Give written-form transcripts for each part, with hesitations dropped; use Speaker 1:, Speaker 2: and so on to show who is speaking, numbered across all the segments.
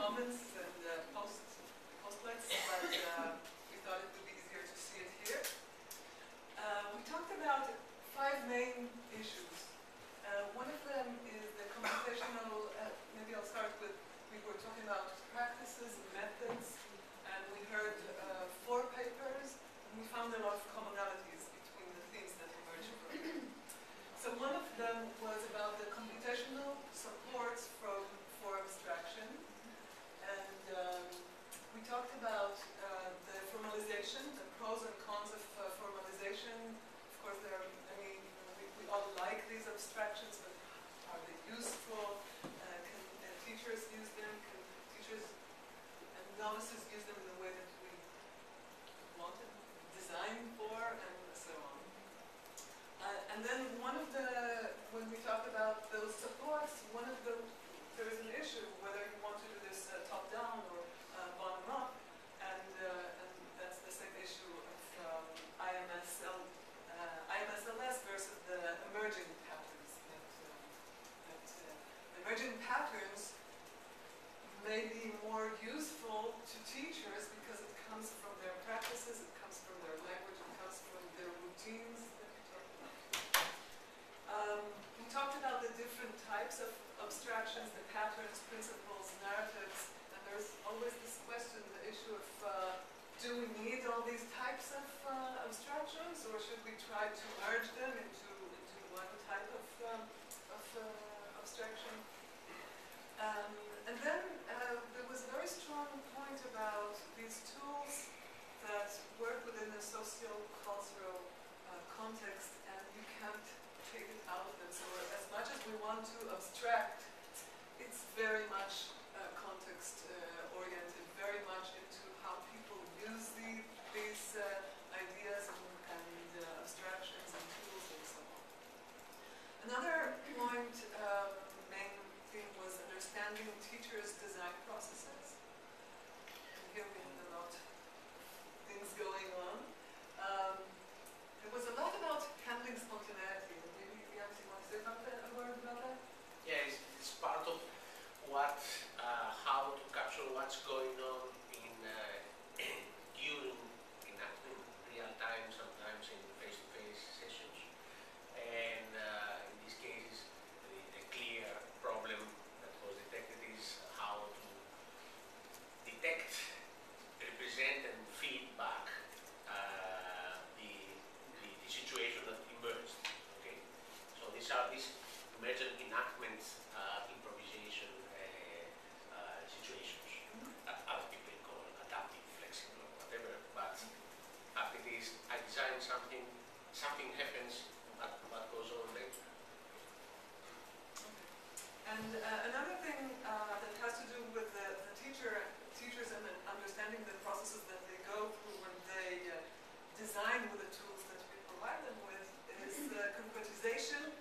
Speaker 1: comments and postlets, but we thought it would be easier to see it here. We talked about 5 main issues. One of them is the computational, maybe I'll start with, we were talking about practices and methods, and we heard 4 papers, and we found a lot of commonalities between the themes that emerged from them. So one of them was about the computational supports for abstraction, and we talked about the formalization, the pros and cons of formalization. Of course, there are many, we all like these abstractions, but are they useful? Can teachers use them? Can teachers and novices use them in the way that we want it designed for, and so on. And then when we talk about those supports, there is an issue whether you want to do this top-down or bottom-up, and that's the same issue of IMSLS versus the emerging patterns. Emerging patterns may be more useful to teachers because it comes from their practices, it comes from their language, it comes from their routines. We talked about the different types of abstractions, the patterns, principles, narratives, and there's always this question, the issue of do we need all these types of abstractions, or should we try to merge them into one type of abstraction? And then there was a very strong point about these tools that work within a socio-cultural context, and you can't take it out of them. So as much as we want to abstract, it's very much context-oriented, very much into how people use these ideas and abstractions and tools and so on. Another point, main thing, was understanding teachers' design processes. And here we have a lot of things going on. There was a lot about handling spontaneity. Maybe Yannis, you want to say a word about that?
Speaker 2: Yeah, it's part of what, how to capture what's going on during enactment, real time, sometimes in face-to-face sessions. And in these cases, the clear problem that was detected is how to detect, represent, and feedback the situation that emerged. Okay, so these are these emergent enactment improvisation situations. Other people call adaptive, flexible, or whatever. But fact it is, I design something, something happens. What goes on later?
Speaker 1: And another thing that has to do with the teachers and understanding the processes that they go through when they design with the tools that we provide them with is concretization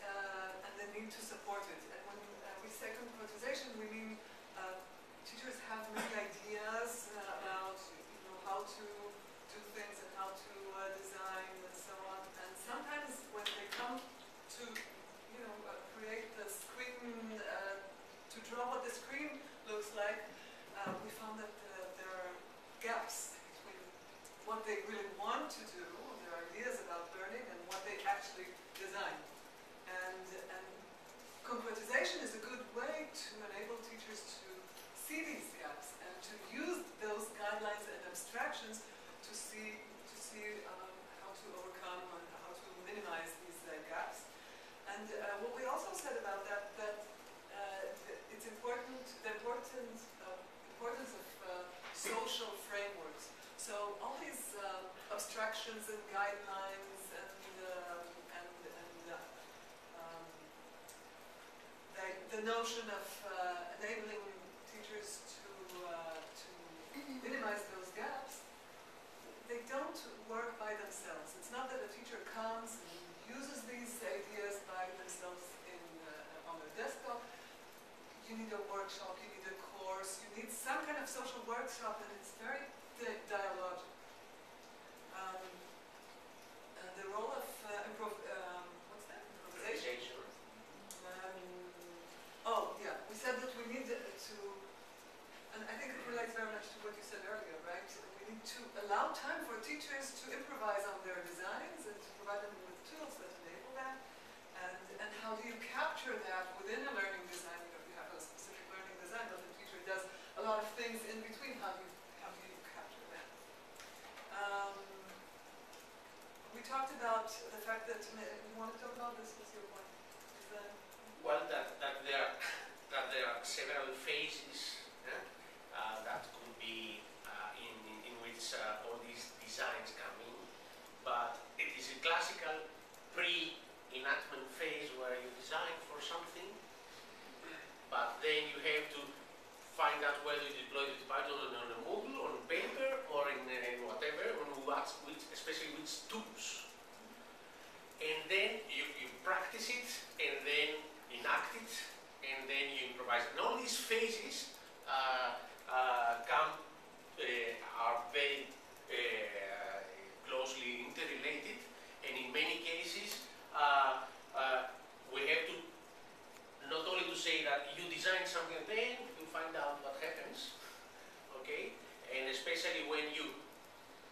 Speaker 1: and the need to support it. And when we say concretization, we mean teachers have many ideas about how to do things and how to design and so on. And sometimes when they come to create the screen, to draw what the screen looks like, we found that there are gaps between what they really want to do, their ideas about learning, and what they actually design. And concretization is a good way to enable teachers to see these gaps and to use those guidelines and abstractions to see how to overcome and how to minimize these gaps. And what we also said about that it's important, the importance of social frameworks. So all these abstractions and guidelines and the notion of enabling teachers to minimize those gaps, they don't work by themselves. It's not that a teacher comes and uses these ideas by themselves on their desktop. You need a workshop, you need a course, you need some kind of social workshop, and it's very dialogic. The role of improvisation. Oh, yeah. We said that we need to fact that you want to talk about this? What's your point? Is that
Speaker 2: well, that there are several phases that could be in which all these designs come in, but it is a classical pre-enactment phase where you design for something, but then you have to find out whether you deploy it on a Moodle, on paper, or in whatever, on what, especially which tools. And then you practice it, and then enact it, and then you improvise. And all these phases are very closely interrelated, and in many cases we have to not only to say that you design something, then you find out what happens, okay? And especially when you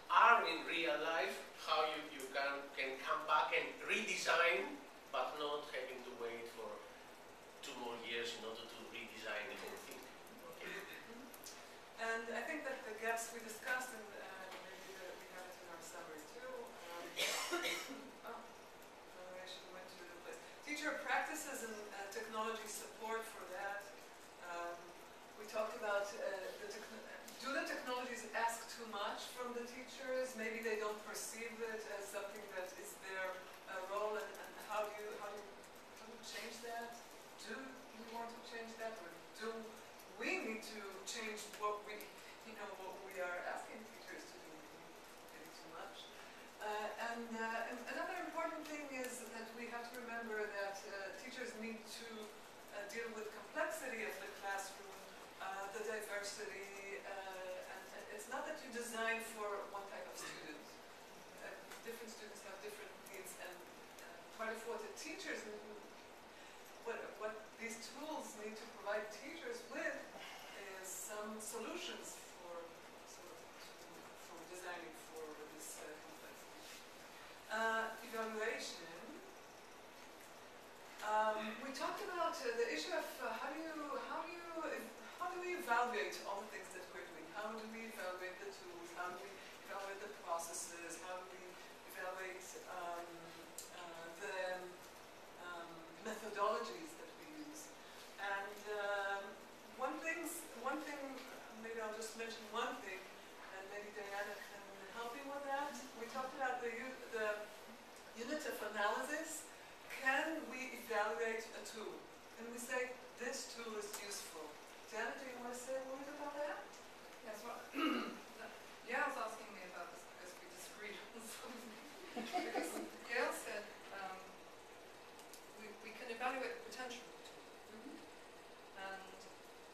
Speaker 2: are in real life, how you can come back and redesign, but not having to wait for 2 more years in order to redesign the whole thing. Okay?
Speaker 1: And I think that the gaps we discussed, and maybe we have it in our summary too. I should have went to the place. Teacher practices and technology support for that. We talked about do the technologies ask too much from the teachers? Maybe they don't perceive it as something that is their role, and how do you change that? Do you want to change that, or do we need to change what we are asking teachers to do? Maybe too much. And another important thing is that we have to remember that teachers need to deal with complexity of the classroom, the diversity, and it's not that you design for one type of student. Different students have different needs, and part of what the teachers, what these tools need to provide teachers with is some solutions for designing for this complexity. Evaluation. We talked about the issue of how do we evaluate all the things that we're doing? How do we evaluate the tools? How do we evaluate the processes? How do we evaluate the methodologies that we use? And one thing, maybe I'll just mention one thing, and maybe Diana can help me with that. We talked about the unit of analysis. Can we evaluate a tool? Can we say, this tool is useful? Diana, do you want to say a word about that?
Speaker 3: Yes, well, Yael's asking me about this because we disagreed on something. Because Yael said we can evaluate the potential of the tool. And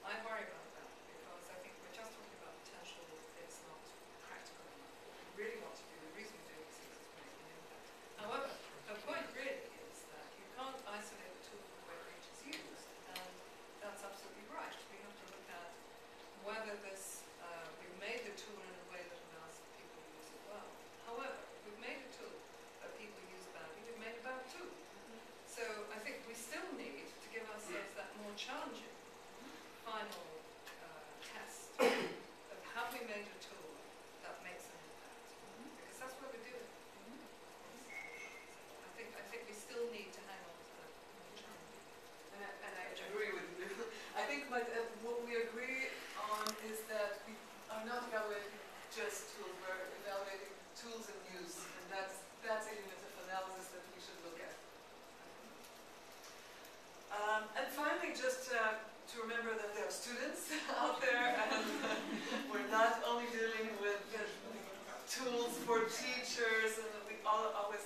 Speaker 3: I worry about that because I think we're just talking about potential. It's not practical enough. What we really want to do, the reason we do it is because it's making an impact. However, the point really is that you can't isolate the tool from the way it is used, and that's absolutely right. We have to look at whether this, we've made the tool in a way that allows people to use it well. However, if we've made a tool that people use badly, we've made a bad tool. So I think we still need to give ourselves that more challenging final test of have we made a tool that makes an impact? Because that's what we're doing. I think we still need to hang on to that more challenging.
Speaker 1: And I agree with you. I think what we agree on is that we are not evaluating just tools, we're evaluating tools in use, and that's a unit of analysis that we should look at. And finally, just to remember that there are students out there, and we're not only dealing with tools for teachers, and we always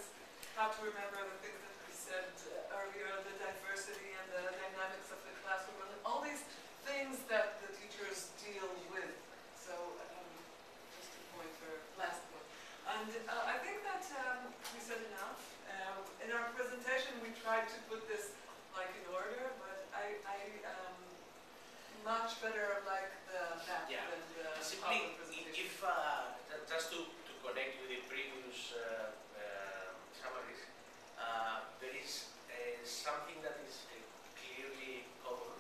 Speaker 1: have to remember the things that we said earlier, the diversity and the dynamics of the classroom, and all these things that the teachers deal with. So, just a point, or last point. And I think that we said enough. In our presentation, we tried to put this like in order, but I much better like the map than the
Speaker 2: simply,
Speaker 1: presentation.
Speaker 2: if just to connect with the previous summaries, there is something that is clearly common.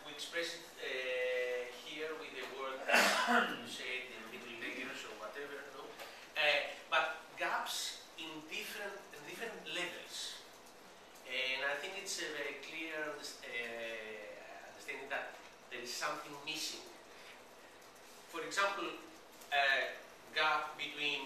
Speaker 2: We express it here with the word you say the middle layers or whatever, no? But gaps in different needs a very clear understanding that there is something missing. For example, a gap between